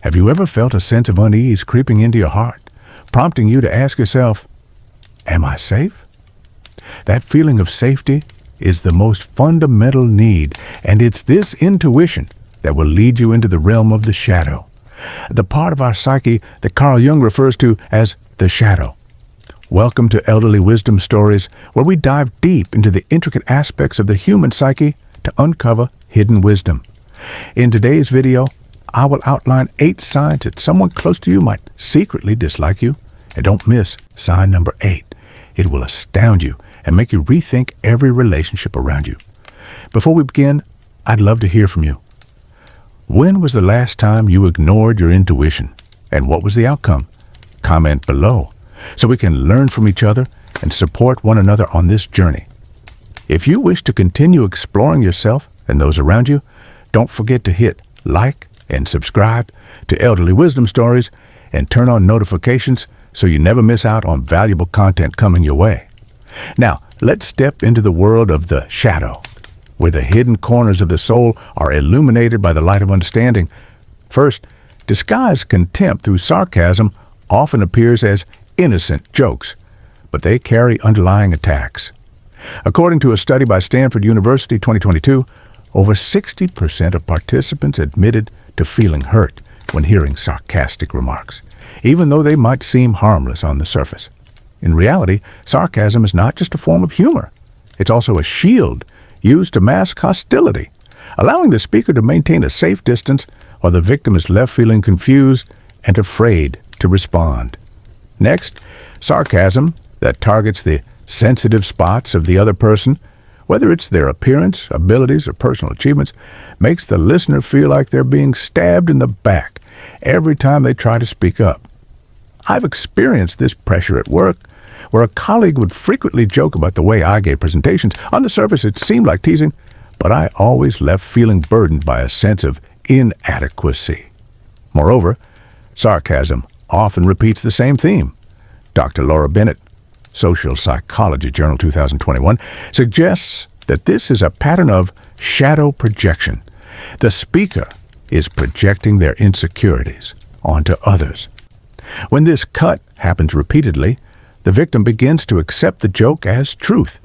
Have you ever felt a sense of unease creeping into your heart, prompting you to ask yourself, am I safe? That feeling of safety is the most fundamental need, and it's this intuition that will lead you into the realm of the shadow, the part of our psyche that Carl Jung refers to as the shadow. Welcome to Elderly Wisdom Stories, where we dive deep into the intricate aspects of the human psyche to uncover hidden wisdom. In today's video, I will outline 8 signs that someone close to you might secretly dislike you. And don't miss sign number 8. It will astound you and make you rethink every relationship around you. Before we begin, I'd love to hear from you. When was the last time you ignored your intuition? And what was the outcome? Comment below so we can learn from each other and support one another on this journey. If you wish to continue exploring yourself and those around you, don't forget to hit like and subscribe to Elderly Wisdom Stories and turn on notifications so you never miss out on valuable content coming your way. Now, let's step into the world of the shadow, where the hidden corners of the soul are illuminated by the light of understanding. First, disguised contempt through sarcasm often appears as innocent jokes, but they carry underlying attacks. According to a study by Stanford University 2022, over 60% of participants admitted to feeling hurt when hearing sarcastic remarks, even though they might seem harmless on the surface. In reality, sarcasm is not just a form of humor. It's also a shield used to mask hostility, allowing the speaker to maintain a safe distance while the victim is left feeling confused and afraid to respond. Next, sarcasm that targets the sensitive spots of the other person, whether it's their appearance, abilities, or personal achievements, makes the listener feel like they're being stabbed in the back every time they try to speak up. I've experienced this pressure at work, where a colleague would frequently joke about the way I gave presentations. On the surface, it seemed like teasing, but I always left feeling burdened by a sense of inadequacy. Moreover, sarcasm often repeats the same theme. Dr. Laura Bennett, Social Psychology Journal 2021, suggests that this is a pattern of shadow projection. The speaker is projecting their insecurities onto others. When this cut happens repeatedly, the victim begins to accept the joke as truth,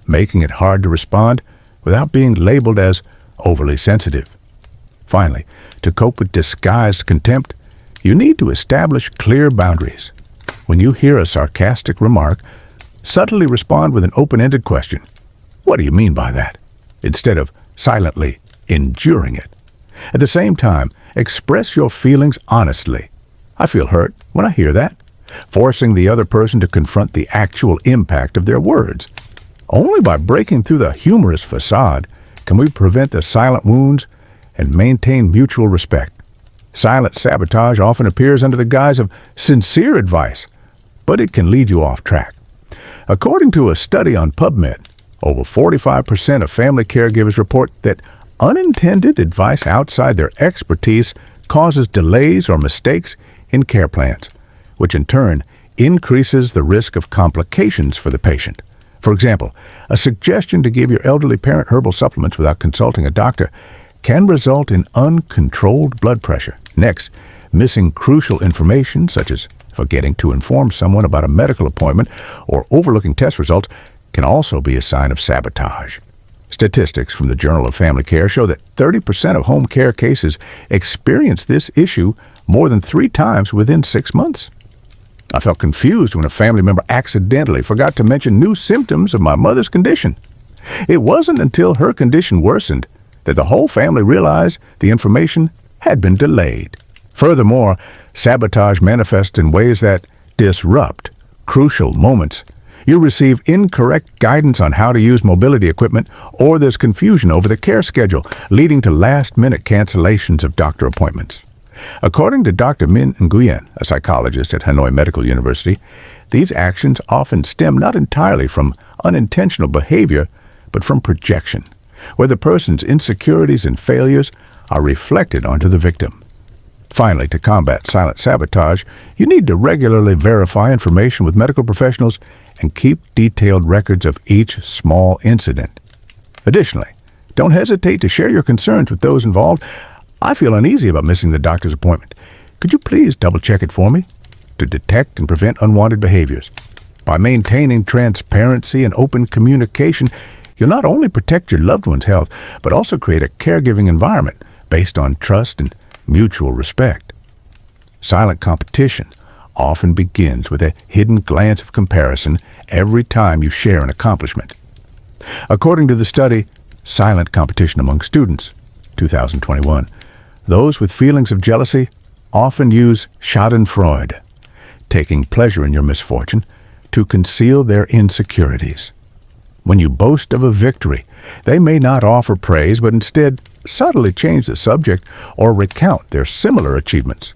making it hard to respond without being labeled as overly sensitive. Finally, to cope with disguised contempt, you need to establish clear boundaries. When you hear a sarcastic remark, subtly respond with an open-ended question. What do you mean by that? Instead of silently enduring it. At the same time, express your feelings honestly. I feel hurt when I hear that, forcing the other person to confront the actual impact of their words. Only by breaking through the humorous facade can we prevent the silent wounds and maintain mutual respect. Silent sabotage often appears under the guise of sincere advice, but it can lead you off track. According to a study on PubMed, over 45% of family caregivers report that unintended advice outside their expertise causes delays or mistakes in care plans, which in turn increases the risk of complications for the patient. For example, a suggestion to give your elderly parent herbal supplements without consulting a doctor can result in uncontrolled blood pressure. Next, missing crucial information, such as forgetting to inform someone about a medical appointment or overlooking test results, can also be a sign of sabotage. Statistics from the Journal of Family Care show that 30% of home care cases experience this issue more than 3 times within 6 months. I felt confused when a family member accidentally forgot to mention new symptoms of my mother's condition. It wasn't until her condition worsened that the whole family realized the information had been delayed. Furthermore, sabotage manifests in ways that disrupt crucial moments. You receive incorrect guidance on how to use mobility equipment, or there's confusion over the care schedule, leading to last-minute cancellations of doctor appointments. According to Dr. Min Nguyen, a psychologist at Hanoi Medical University, these actions often stem not entirely from unintentional behavior, but from projection, where the person's insecurities and failures are reflected onto the victim. Finally, to combat silent sabotage, you need to regularly verify information with medical professionals and keep detailed records of each small incident. Additionally, don't hesitate to share your concerns with those involved. I feel uneasy about missing the doctor's appointment. Could you please double-check it for me to detect and prevent unwanted behaviors? By maintaining transparency and open communication, you'll not only protect your loved one's health, but also create a caregiving environment based on trust and mutual respect. Silent competition often begins with a hidden glance of comparison every time you share an accomplishment. According to the study, Silent Competition Among Students, 2021, those with feelings of jealousy often use schadenfreude, taking pleasure in your misfortune, to conceal their insecurities. When you boast of a victory, they may not offer praise, but instead subtly change the subject or recount their similar achievements.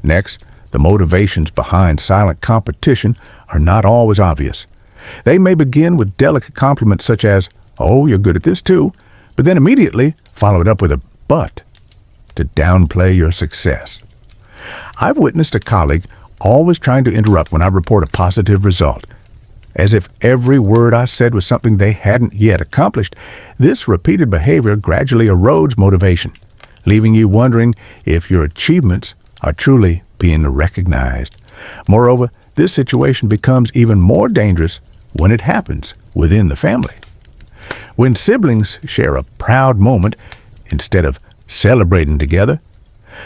Next, the motivations behind silent competition are not always obvious. They may begin with delicate compliments such as, "Oh, you're good at this too," but then immediately follow it up with a "but" to downplay your success. I've witnessed a colleague always trying to interrupt when I report a positive result. As if every word I said was something they hadn't yet accomplished, this repeated behavior gradually erodes motivation, leaving you wondering if your achievements are truly being recognized. Moreover, this situation becomes even more dangerous when it happens within the family. When siblings share a proud moment, instead of celebrating together,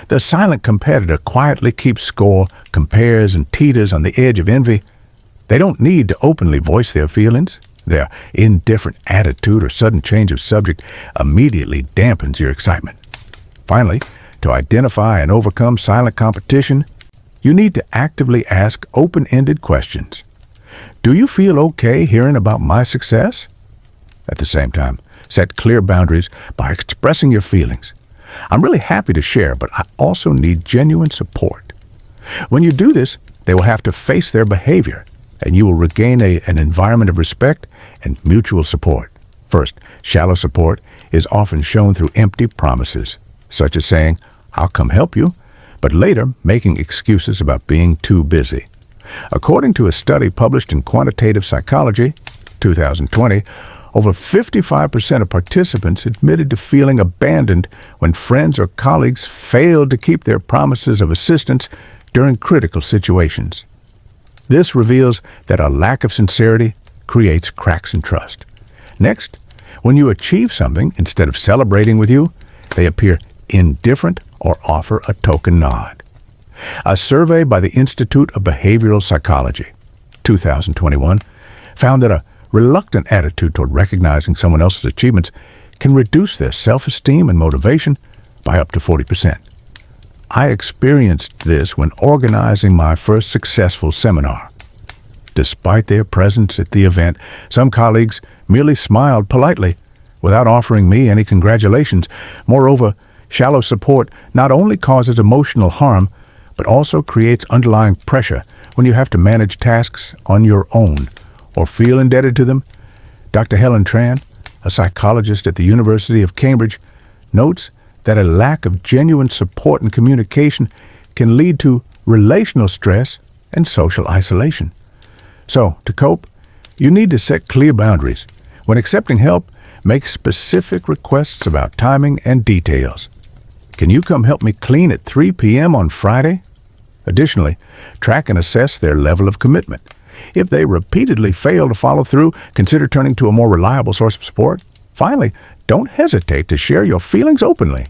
the silent competitor quietly keeps score, compares, and teeters on the edge of envy. They don't need to openly voice their feelings. Their indifferent attitude or sudden change of subject immediately dampens your excitement. Finally, to identify and overcome silent competition, you need to actively ask open-ended questions. Do you feel okay hearing about my success? At the same time, set clear boundaries by expressing your feelings. I'm really happy to share, but I also need genuine support. When you do this, they will have to face their behavior, and you will regain an environment of respect and mutual support. First, shallow support is often shown through empty promises, such as saying, "I'll come help you," but later making excuses about being too busy. According to a study published in Quantitative Psychology, 2020, over 55% of participants admitted to feeling abandoned when friends or colleagues failed to keep their promises of assistance during critical situations. This reveals that a lack of sincerity creates cracks in trust. Next, when you achieve something, instead of celebrating with you, they appear indifferent or offer a token nod. A survey by the Institute of Behavioral Psychology, 2021, found that a reluctant attitude toward recognizing someone else's achievements can reduce their self-esteem and motivation by up to 40%. I experienced this when organizing my first successful seminar. Despite their presence at the event, some colleagues merely smiled politely without offering me any congratulations. Moreover, shallow support not only causes emotional harm, but also creates underlying pressure when you have to manage tasks on your own or feel indebted to them. Dr. Helen Tran, a psychologist at the University of Cambridge, notes that a lack of genuine support and communication can lead to relational stress and social isolation. So, to cope, you need to set clear boundaries. When accepting help, make specific requests about timing and details. Can you come help me clean at 3 p.m. on Friday? Additionally, track and assess their level of commitment. If they repeatedly fail to follow through, consider turning to a more reliable source of support. Finally, don't hesitate to share your feelings openly.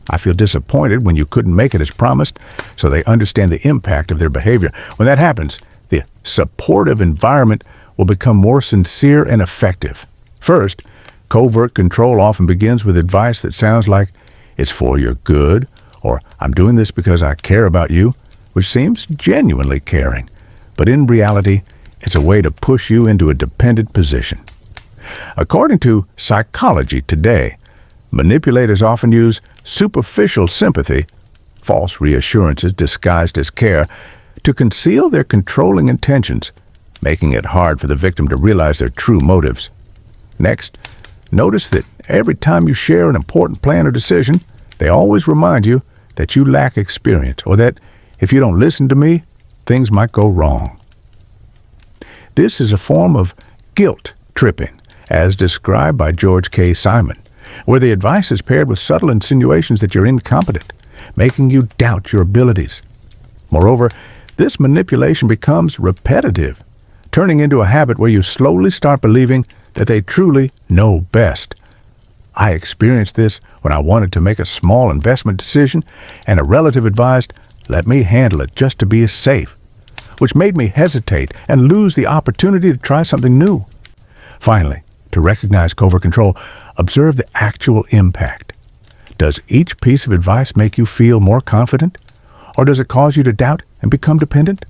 I feel disappointed when you couldn't make it as promised, so they understand the impact of their behavior. When that happens, the supportive environment will become more sincere and effective. First, covert control often begins with advice that sounds like, "It's for your good," or "I'm doing this because I care about you," which seems genuinely caring. But in reality, it's a way to push you into a dependent position. According to Psychology Today, manipulators often use superficial sympathy, false reassurances disguised as care, to conceal their controlling intentions, making it hard for the victim to realize their true motives. Next, notice that every time you share an important plan or decision, they always remind you that you lack experience or that if you don't listen to me, things might go wrong. This is a form of guilt tripping, as described by George K. Simon, where the advice is paired with subtle insinuations that you're incompetent. making you doubt your abilities. Moreover, this manipulation becomes repetitive, turning into a habit where you slowly start believing that they truly know best. I experienced this when I wanted to make a small investment decision, and a relative advised, "Let me handle it just to be safe," which made me hesitate and lose the opportunity to try something new. Finally, to recognize covert control, observe the actual impact. Does each piece of advice make you feel more confident, or does it cause you to doubt and become dependent?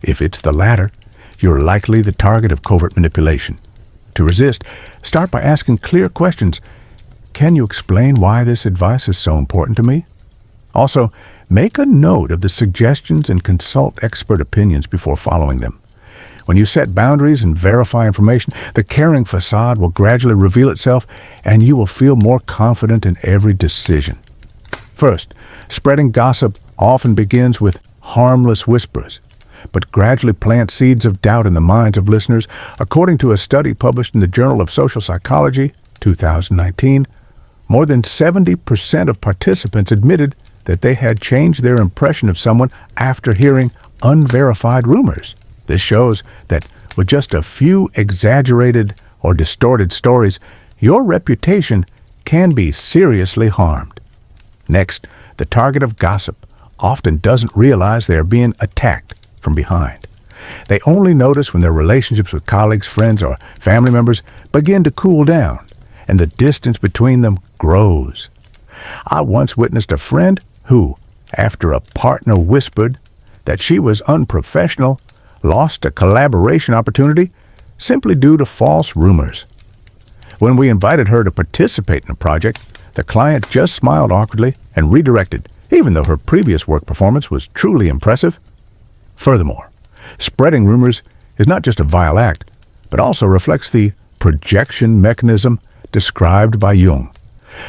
If it's the latter, you're likely the target of covert manipulation. To resist, start by asking clear questions. Can you explain why this advice is so important to me? Also, make a note of the suggestions and consult expert opinions before following them. When you set boundaries and verify information, the caring facade will gradually reveal itself, and you will feel more confident in every decision. First, spreading gossip often begins with harmless whispers, but gradually plants seeds of doubt in the minds of listeners. According to a study published in the Journal of Social Psychology, 2019, more than 70% of participants admitted that they had changed their impression of someone after hearing unverified rumors. This shows that with just a few exaggerated or distorted stories, your reputation can be seriously harmed. Next, the target of gossip often doesn't realize they are being attacked from behind. They only notice when their relationships with colleagues, friends, or family members begin to cool down, and the distance between them grows. I once witnessed a friend who, after a partner whispered that she was unprofessional, lost a collaboration opportunity simply due to false rumors. When we invited her to participate in a project, the client just smiled awkwardly and redirected, even though her previous work performance was truly impressive. Furthermore, spreading rumors is not just a vile act, but also reflects the projection mechanism described by Jung.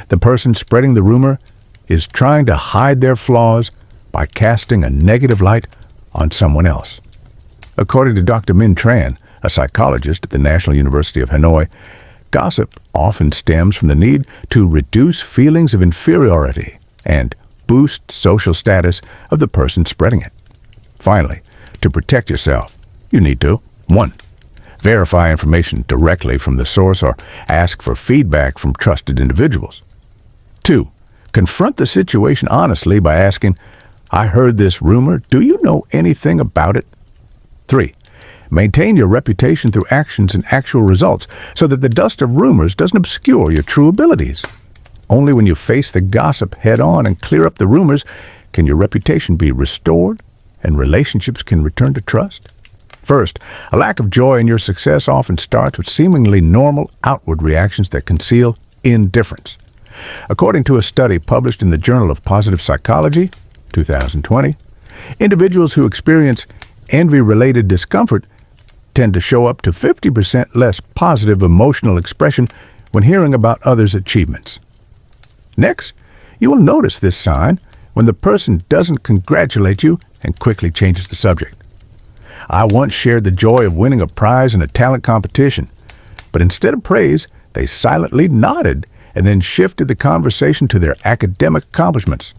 The person spreading the rumor is trying to hide their flaws by casting a negative light on someone else. According to Dr. Minh Tran, a psychologist at the National University of Hanoi, gossip often stems from the need to reduce feelings of inferiority and boost social status of the person spreading it. Finally, to protect yourself, you need to 1. Verify information directly from the source or ask for feedback from trusted individuals. 2. Confront the situation honestly by asking, "I heard this rumor. Do you know anything about it?" 3. Maintain your reputation through actions and actual results so that the dust of rumors doesn't obscure your true abilities. Only when you face the gossip head-on and clear up the rumors can your reputation be restored and relationships can return to trust. First, a lack of joy in your success often starts with seemingly normal outward reactions that conceal indifference. According to a study published in the Journal of Positive Psychology, 2020, individuals who experience envy-related discomfort tend to show up to 50% less positive emotional expression when hearing about others' achievements. Next, you will notice this sign when the person doesn't congratulate you and quickly changes the subject. I once shared the joy of winning a prize in a talent competition, but instead of praise, they silently nodded and then shifted the conversation to their academic accomplishments.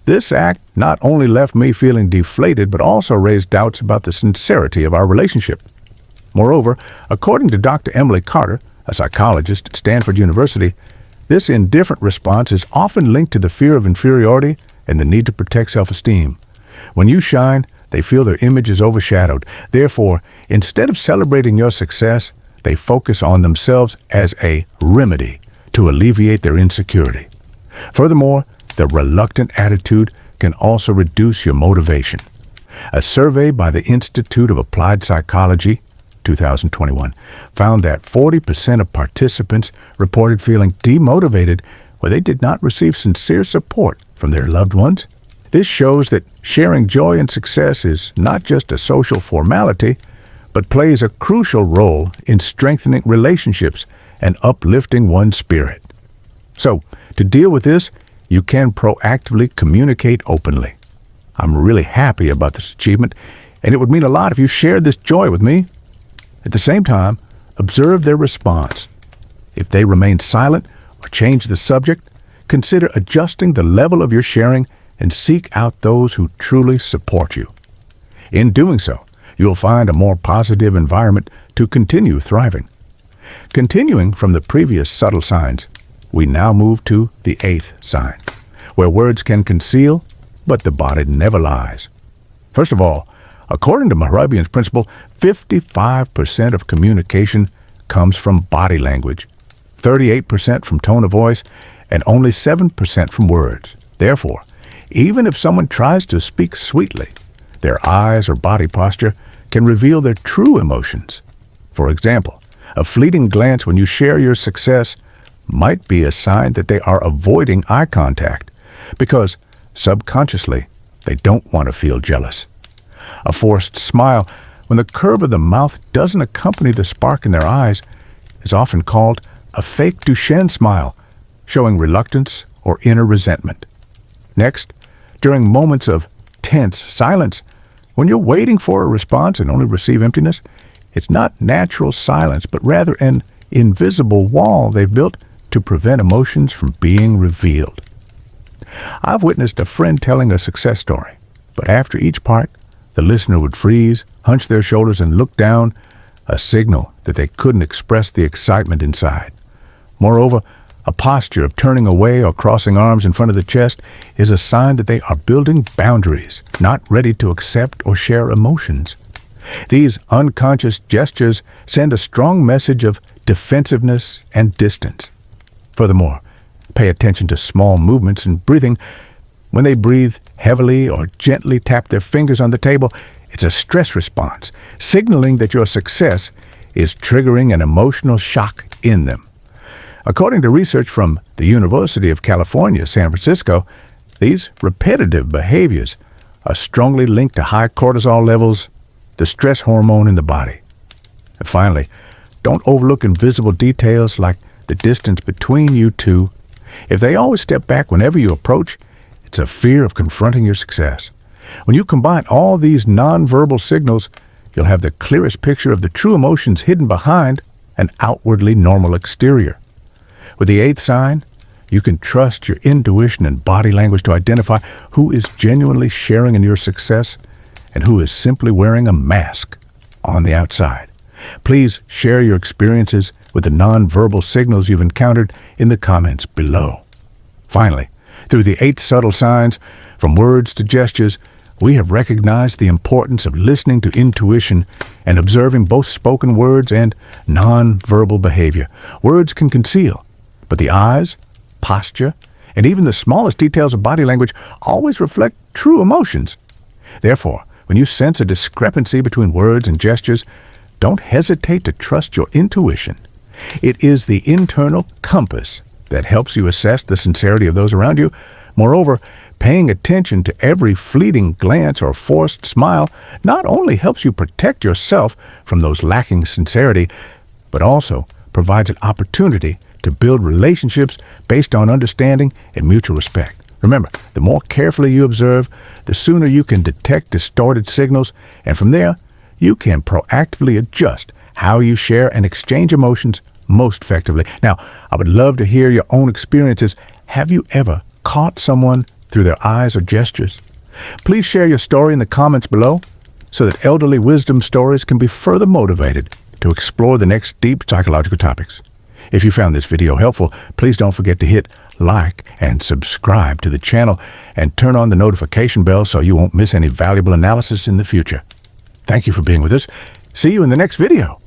This act not only left me feeling deflated, but also raised doubts about the sincerity of our relationship. Moreover, according to Dr. Emily Carter, a psychologist at Stanford University, this indifferent response is often linked to the fear of inferiority and the need to protect self-esteem. When you shine, they feel their image is overshadowed. Therefore, instead of celebrating your success, they focus on themselves as a remedy to alleviate their insecurity. Furthermore, the reluctant attitude can also reduce your motivation. A survey by the Institute of Applied Psychology, 2021, found that 40% of participants reported feeling demotivated when they did not receive sincere support from their loved ones. This shows that sharing joy and success is not just a social formality, but plays a crucial role in strengthening relationships and uplifting one's spirit. So, to deal with this, you can proactively communicate openly. I'm really happy about this achievement, and it would mean a lot if you shared this joy with me. At the same time, observe their response. If they remain silent or change the subject, consider adjusting the level of your sharing and seek out those who truly support you. In doing so, you'll find a more positive environment to continue thriving. Continuing from the previous subtle signs, we now move to the 8th sign, where words can conceal, but the body never lies. First of all, according to Mahrabian's principle, 55% of communication comes from body language, 38% from tone of voice, and only 7% from words. Therefore, even if someone tries to speak sweetly, their eyes or body posture can reveal their true emotions. For example, a fleeting glance when you share your success might be a sign that they are avoiding eye contact because subconsciously they don't want to feel jealous. A forced smile, when the curve of the mouth doesn't accompany the spark in their eyes, is often called a fake Duchenne smile, showing reluctance or inner resentment. Next, during moments of tense silence, when you're waiting for a response and only receive emptiness, it's not natural silence, but rather an invisible wall they've built to prevent emotions from being revealed. I've witnessed a friend telling a success story, but after each part, the listener would freeze, hunch their shoulders, and look down, a signal that they couldn't express the excitement inside. Moreover, a posture of turning away or crossing arms in front of the chest is a sign that they are building boundaries, not ready to accept or share emotions. These unconscious gestures send a strong message of defensiveness and distance. Furthermore, pay attention to small movements and breathing. When they breathe heavily or gently tap their fingers on the table, it's a stress response, signaling that your success is triggering an emotional shock in them. According to research from the University of California, San Francisco, these repetitive behaviors are strongly linked to high cortisol levels, the stress hormone in the body. And finally, don't overlook invisible details like the distance between you two. If they always step back whenever you approach, it's a fear of confronting your success. When you combine all these nonverbal signals, you'll have the clearest picture of the true emotions hidden behind an outwardly normal exterior. With the 8th sign, you can trust your intuition and body language to identify who is genuinely sharing in your success and who is simply wearing a mask on the outside. Please share your experiences with the nonverbal signals you've encountered in the comments below. Finally, through the 8 subtle signs, from words to gestures, we have recognized the importance of listening to intuition and observing both spoken words and nonverbal behavior. Words can conceal, but the eyes, posture, and even the smallest details of body language always reflect true emotions. Therefore, when you sense a discrepancy between words and gestures, don't hesitate to trust your intuition. It is the internal compass that helps you assess the sincerity of those around you. Moreover, paying attention to every fleeting glance or forced smile not only helps you protect yourself from those lacking sincerity, but also provides an opportunity to build relationships based on understanding and mutual respect. Remember, the more carefully you observe, the sooner you can detect distorted signals, and from there, you can proactively adjust how you share and exchange emotions most effectively. Now, I would love to hear your own experiences. Have you ever caught someone through their eyes or gestures? Please share your story in the comments below so that elderly wisdom stories can be further motivated to explore the next deep psychological topics. If you found this video helpful, please don't forget to hit like and subscribe to the channel and turn on the notification bell so you won't miss any valuable analysis in the future. Thank you for being with us. See you in the next video.